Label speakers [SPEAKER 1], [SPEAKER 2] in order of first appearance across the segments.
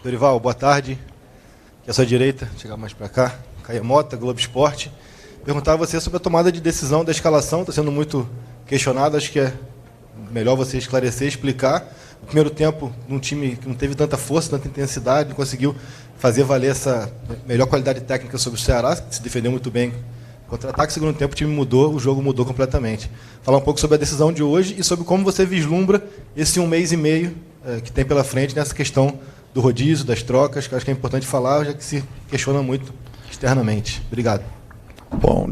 [SPEAKER 1] Dorival, boa tarde. Aqui à sua direita, chegar mais para cá. Caio Mota, Globo Esporte. Perguntar a você sobre a tomada de decisão da escalação. Está sendo muito questionado, acho que é melhor você esclarecer, explicar. No primeiro tempo, num time que não teve tanta força, tanta intensidade, não conseguiu fazer valer essa melhor qualidade técnica sobre o Ceará, que se defendeu muito bem contra-ataque. No segundo tempo, o time mudou, o jogo mudou completamente. Falar um pouco sobre a decisão de hoje e sobre como você vislumbra esse 1 mês e meio que tem pela frente nessa questão do rodízio, das trocas, que eu acho que é importante falar, já que se questiona muito externamente. Obrigado.
[SPEAKER 2] Bom,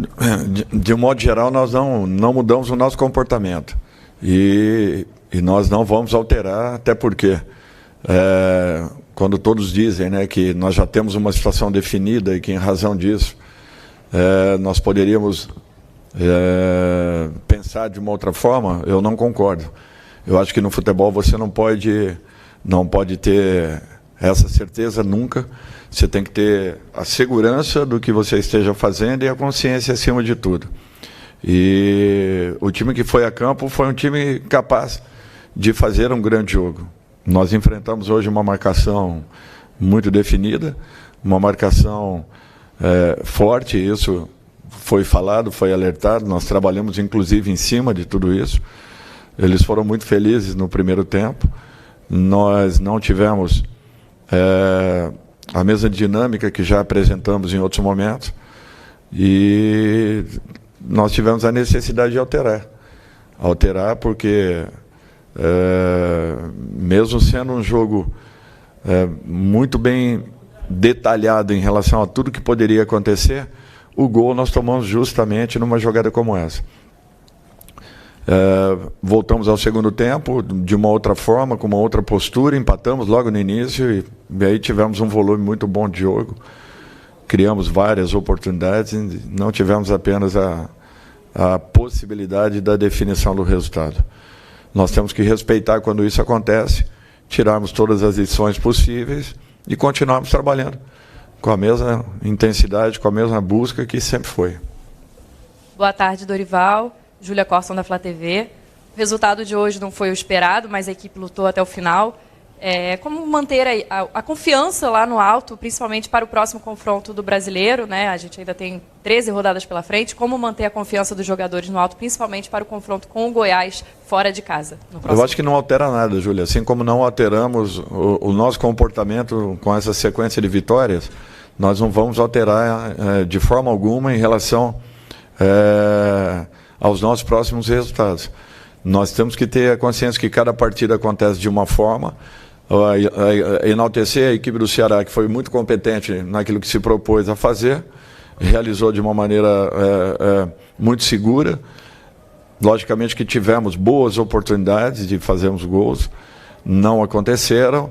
[SPEAKER 2] de um modo geral, nós não mudamos o nosso comportamento. E nós não vamos alterar, até porque, quando todos dizem, né, que nós já temos uma situação definida e que, em razão disso, nós poderíamos pensar de uma outra forma, eu não concordo. Eu acho que no futebol você não pode ter essa certeza nunca. Você tem que ter a segurança do que você esteja fazendo e a consciência acima de tudo. E o time que foi a campo foi um time capaz de fazer um grande jogo. Nós enfrentamos hoje uma marcação muito definida, uma marcação forte, isso foi falado, foi alertado, nós trabalhamos inclusive em cima de tudo isso. Eles foram muito felizes no primeiro tempo. Nós não tivemos a mesma dinâmica que já apresentamos em outros momentos e nós tivemos a necessidade de alterar porque mesmo sendo um jogo muito bem detalhado em relação a tudo que poderia acontecer, o gol nós tomamos justamente numa jogada como essa. Voltamos ao segundo tempo de uma outra forma, com uma outra postura, empatamos logo no início e aí tivemos um volume muito bom de jogo, criamos várias oportunidades e não tivemos apenas a possibilidade da definição do resultado. Nós temos que respeitar quando isso acontece, tirarmos todas as lições possíveis e continuarmos trabalhando com a mesma intensidade, com a mesma busca que sempre foi.
[SPEAKER 3] Boa tarde, Dorival. Júlia Corson, da Flá TV. O resultado de hoje não foi o esperado, mas a equipe lutou até o final. Como manter a confiança lá no alto, principalmente para o próximo confronto do Brasileiro, né? A gente ainda tem 13 rodadas pela frente. Como manter a confiança dos jogadores no alto, principalmente para o confronto com o Goiás fora de casa?
[SPEAKER 2] Eu acho que não altera nada, Júlia. Assim como não alteramos o nosso comportamento com essa sequência de vitórias, nós não vamos alterar de forma alguma em relação aos nossos próximos resultados. Nós temos que ter a consciência que cada partida acontece de uma forma, enaltecer a equipe do Ceará, que foi muito competente naquilo que se propôs a fazer, realizou de uma maneira muito segura. Logicamente que tivemos boas oportunidades de fazermos gols, não aconteceram,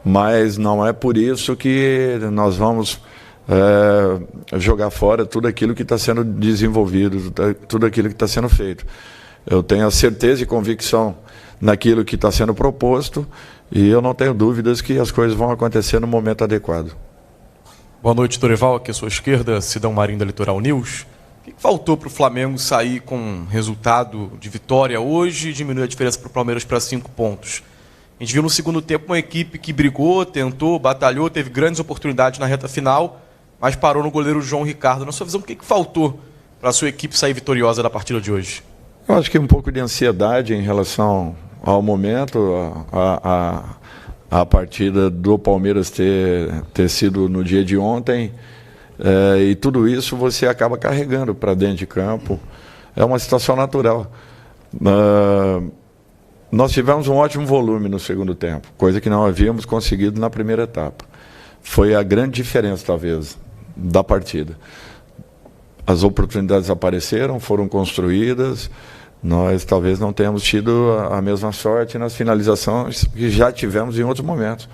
[SPEAKER 2] mas não é por isso que nós vamos jogar fora tudo aquilo que está sendo desenvolvido, tudo aquilo que está sendo feito. Eu tenho a certeza e convicção naquilo que está sendo proposto e eu não tenho dúvidas que as coisas vão acontecer no momento adequado.
[SPEAKER 4] Boa noite, Dorival. Aqui à sua esquerda, Sidão Marinho, da Litoral News. O que faltou para o Flamengo sair com resultado de vitória hoje e diminuir a diferença para o Palmeiras para 5 pontos? A gente viu no segundo tempo uma equipe que brigou, tentou, batalhou, teve grandes oportunidades na reta final, mas parou no goleiro João Ricardo. Na sua visão, o que faltou para a sua equipe sair vitoriosa da partida de hoje?
[SPEAKER 2] Eu acho que um pouco de ansiedade em relação ao momento, a partida do Palmeiras ter sido no dia de ontem, e tudo isso você acaba carregando para dentro de campo. É uma situação natural. Nós tivemos um ótimo volume no segundo tempo, coisa que não havíamos conseguido na primeira etapa. Foi a grande diferença, talvez, da partida. As oportunidades apareceram, foram construídas, nós talvez não tenhamos tido a mesma sorte nas finalizações que já tivemos em outros momentos.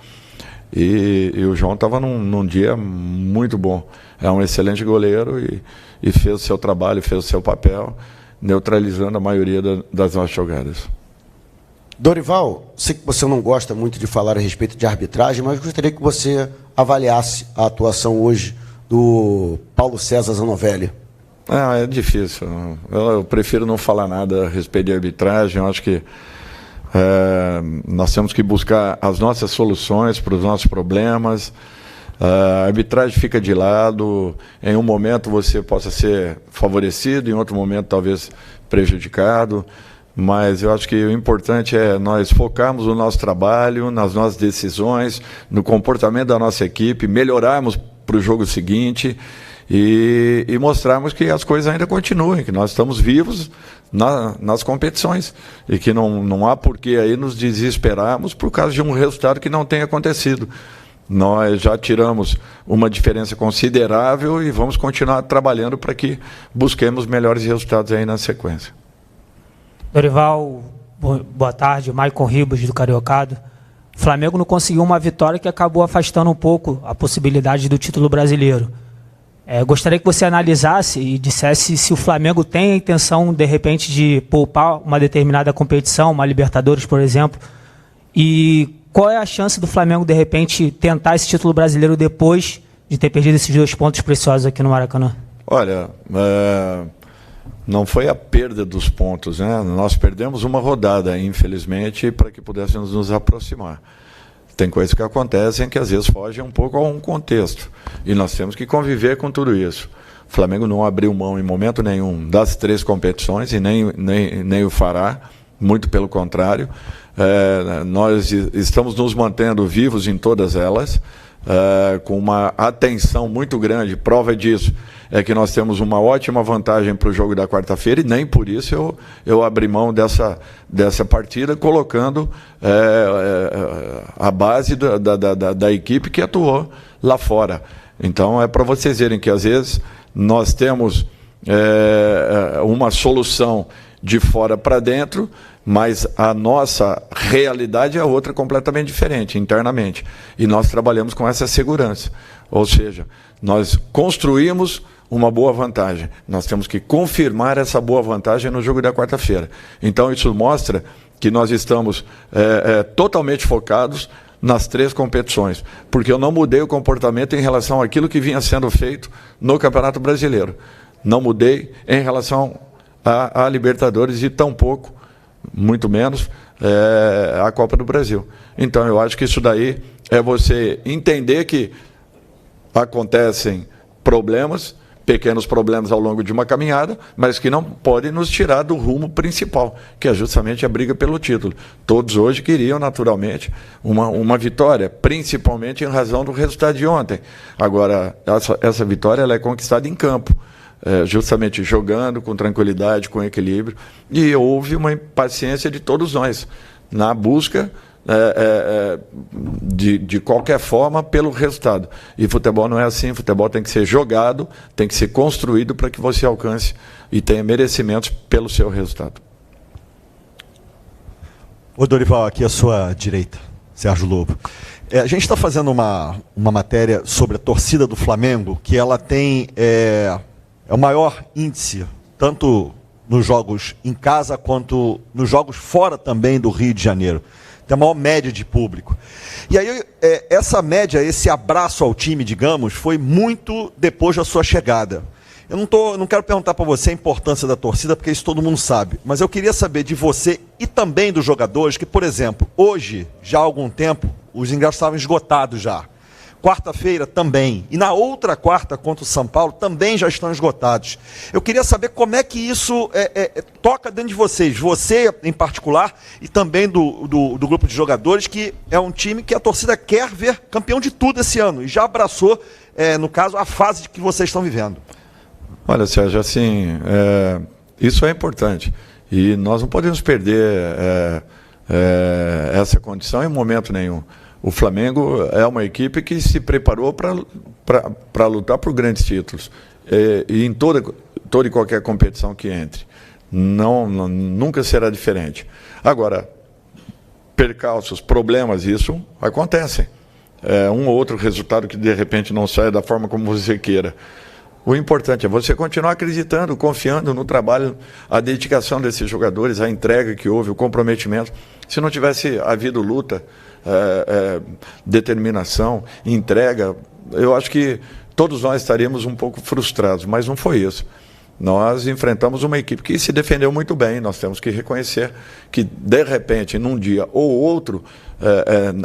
[SPEAKER 2] E o João estava num dia muito bom. É um excelente goleiro e fez o seu trabalho, fez o seu papel, neutralizando a maioria das nossas jogadas.
[SPEAKER 5] Dorival, sei que você não gosta muito de falar a respeito de arbitragem, mas gostaria que você avaliasse a atuação hoje do Paulo César Zanovelli.
[SPEAKER 2] É difícil. Eu prefiro não falar nada a respeito de arbitragem. Eu acho que Nós temos que buscar as nossas soluções para os nossos problemas. A arbitragem fica de lado. Em um momento você possa ser favorecido, em outro momento talvez prejudicado. Mas eu acho que o importante é nós focarmos no nosso trabalho, nas nossas decisões, no comportamento da nossa equipe, melhorarmos para o jogo seguinte e mostrarmos que as coisas ainda continuam, que nós estamos vivos nas competições e que não há por que aí nos desesperarmos por causa de um resultado que não tenha acontecido. Nós já tiramos uma diferença considerável e vamos continuar trabalhando para que busquemos melhores resultados aí na sequência.
[SPEAKER 6] Dorival, boa tarde. Maicon Ribas, do Cariocado. O Flamengo não conseguiu uma vitória que acabou afastando um pouco a possibilidade do título brasileiro. Gostaria que você analisasse e dissesse se o Flamengo tem a intenção, de repente, de poupar uma determinada competição, uma Libertadores, por exemplo, e qual é a chance do Flamengo, de repente, tentar esse título brasileiro depois de ter perdido esses 2 pontos preciosos aqui no Maracanã?
[SPEAKER 2] Olha, não foi a perda dos pontos, né? Nós perdemos uma rodada, infelizmente, para que pudéssemos nos aproximar. Tem coisas que acontecem que às vezes fogem um pouco a um contexto. E nós temos que conviver com tudo isso. O Flamengo não abriu mão em momento nenhum das 3 competições e nem o fará, muito pelo contrário. Nós estamos nos mantendo vivos em todas elas, com uma atenção muito grande. Prova disso é que nós temos uma ótima vantagem para o jogo da quarta-feira e nem por isso eu abri mão dessa partida, colocando a base da equipe que atuou lá fora. Então, é para vocês verem que, às vezes, nós temos uma solução de fora para dentro, mas a nossa realidade é outra completamente diferente, internamente. E nós trabalhamos com essa segurança. Ou seja, nós construímos uma boa vantagem. Nós temos que confirmar essa boa vantagem no jogo da quarta-feira. Então, isso mostra que nós estamos totalmente focados nas 3 competições, porque eu não mudei o comportamento em relação àquilo que vinha sendo feito no Campeonato Brasileiro. Não mudei em relação à Libertadores e tampouco, muito menos, a Copa do Brasil. Então, eu acho que isso daí é você entender que acontecem problemas, pequenos problemas ao longo de uma caminhada, mas que não podem nos tirar do rumo principal, que é justamente a briga pelo título. Todos hoje queriam, naturalmente, uma vitória, principalmente em razão do resultado de ontem. Agora, essa vitória ela é conquistada em campo, justamente jogando com tranquilidade, com equilíbrio, e houve uma impaciência de todos nós na busca de qualquer forma pelo resultado. E futebol não é assim, futebol tem que ser jogado, tem que ser construído para que você alcance e tenha merecimentos pelo seu resultado.
[SPEAKER 7] Ô Dorival, aqui à sua direita, Sérgio Lobo. A gente está fazendo uma matéria sobre a torcida do Flamengo, que ela tem o maior índice, tanto nos jogos em casa quanto nos jogos fora também do Rio de Janeiro. Tem a maior média de público. E aí, essa média, esse abraço ao time, digamos, foi muito depois da sua chegada. Eu não quero perguntar para você a importância da torcida, porque isso todo mundo sabe. Mas eu queria saber de você e também dos jogadores, que, por exemplo, hoje, já há algum tempo, os ingressos estavam esgotados já. Quarta-feira também. E na outra quarta, contra o São Paulo, também já estão esgotados. Eu queria saber como é que isso toca dentro de vocês. Você, em particular, e também do grupo de jogadores, que é um time que a torcida quer ver campeão de tudo esse ano. E já abraçou, no caso, a fase que vocês estão vivendo.
[SPEAKER 2] Olha, Sérgio, assim, isso é importante. E nós não podemos perder essa condição em momento nenhum. O Flamengo é uma equipe que se preparou para lutar por grandes títulos. E em toda e qualquer competição que entre. Nunca será diferente. Agora, percalços, problemas, isso acontecem. Um ou outro resultado que de repente não sai da forma como você queira. O importante é você continuar acreditando, confiando no trabalho, a dedicação desses jogadores, a entrega que houve, o comprometimento. Se não tivesse havido luta, determinação, entrega, eu acho que todos nós estaríamos um pouco frustrados, mas não foi isso. nós enfrentamos uma equipe que se defendeu muito bem. Nós temos que reconhecer que, de repente, num dia ou outro,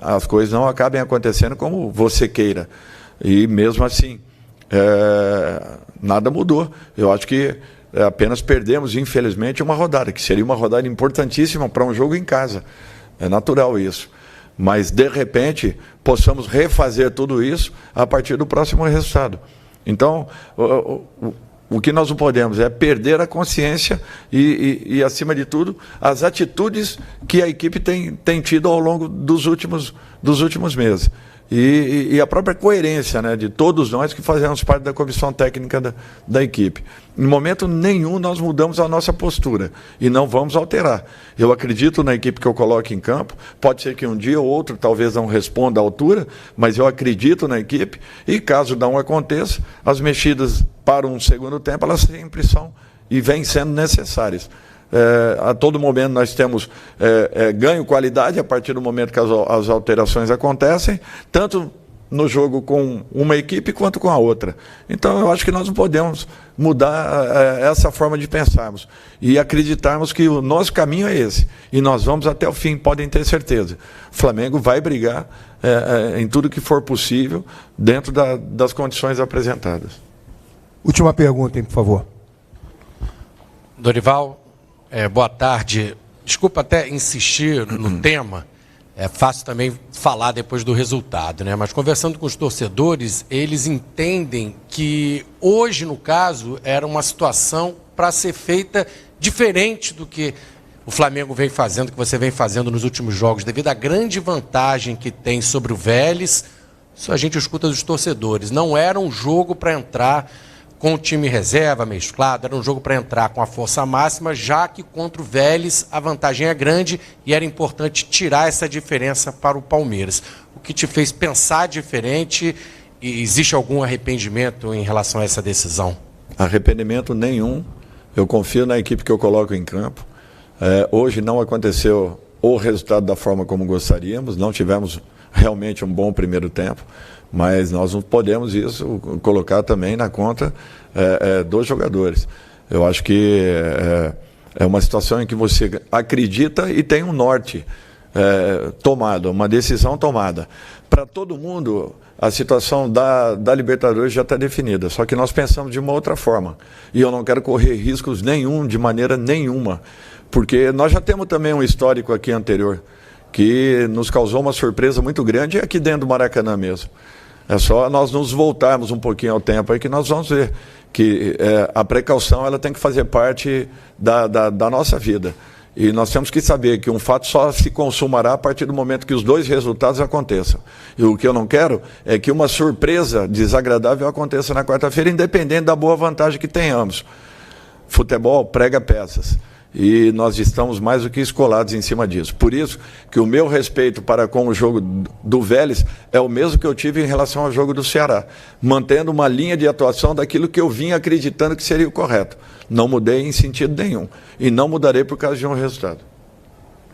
[SPEAKER 2] as coisas não acabem acontecendo como você queira. E, mesmo assim, nada mudou. Eu acho que apenas perdemos, infelizmente, uma rodada, que seria uma rodada importantíssima para um jogo em casa. É natural isso. Mas, de repente, possamos refazer tudo isso a partir do próximo resultado. Então, o que nós não podemos é perder a consciência e, acima de tudo, as atitudes que a equipe tem tido ao longo dos últimos meses. E a própria coerência, né, de todos nós que fazemos parte da comissão técnica da equipe. Em momento nenhum nós mudamos a nossa postura e não vamos alterar. Eu acredito na equipe que eu coloco em campo. Pode ser que um dia ou outro talvez não responda à altura, mas eu acredito na equipe e, caso não aconteça, as mexidas para um segundo tempo, elas sempre são e vêm sendo necessárias. A todo momento nós temos ganho qualidade a partir do momento que as alterações acontecem, tanto no jogo com uma equipe quanto com a outra. Então eu acho que nós não podemos mudar essa forma de pensarmos e acreditarmos que o nosso caminho é esse e nós vamos até o fim, podem ter certeza. O Flamengo vai brigar em tudo que for possível dentro das condições apresentadas.
[SPEAKER 8] Última pergunta, hein, por favor.
[SPEAKER 9] Dorival, boa tarde. Desculpa até insistir no tema, é fácil também falar depois do resultado, né? Mas conversando com os torcedores, eles entendem que hoje, no caso, era uma situação para ser feita diferente do que o Flamengo vem fazendo, que você vem fazendo nos últimos jogos, devido à grande vantagem que tem sobre o Vélez. Isso a gente escuta dos torcedores. Não era um jogo para entrar com o time reserva mesclado, era um jogo para entrar com a força máxima, já que contra o Vélez a vantagem é grande e era importante tirar essa diferença para o Palmeiras. O que te fez pensar diferente e existe algum arrependimento em relação a essa decisão?
[SPEAKER 2] Arrependimento nenhum. Eu confio na equipe que eu coloco em campo. Hoje não aconteceu o resultado da forma como gostaríamos, não tivemos realmente um bom primeiro tempo, mas nós não podemos isso colocar também na conta dos jogadores. Eu acho que é uma situação em que você acredita e tem um norte tomado, uma decisão tomada. Para todo mundo, a situação da Libertadores já está definida, só que nós pensamos de uma outra forma. E eu não quero correr riscos nenhum, de maneira nenhuma, porque nós já temos também um histórico aqui anterior, que nos causou uma surpresa muito grande aqui dentro do Maracanã mesmo. É só nós nos voltarmos um pouquinho ao tempo aí que nós vamos ver que a precaução ela tem que fazer parte da nossa vida. E nós temos que saber que um fato só se consumará a partir do momento que os dois resultados aconteçam. E o que eu não quero é que uma surpresa desagradável aconteça na quarta-feira, independente da boa vantagem que tenhamos. Futebol prega peças. E nós estamos mais do que escolados em cima disso. Por isso que o meu respeito para com o jogo do Vélez é o mesmo que eu tive em relação ao jogo do Ceará, mantendo uma linha de atuação daquilo que eu vinha acreditando que seria o correto. Não mudei em sentido nenhum e não mudarei por causa de um resultado.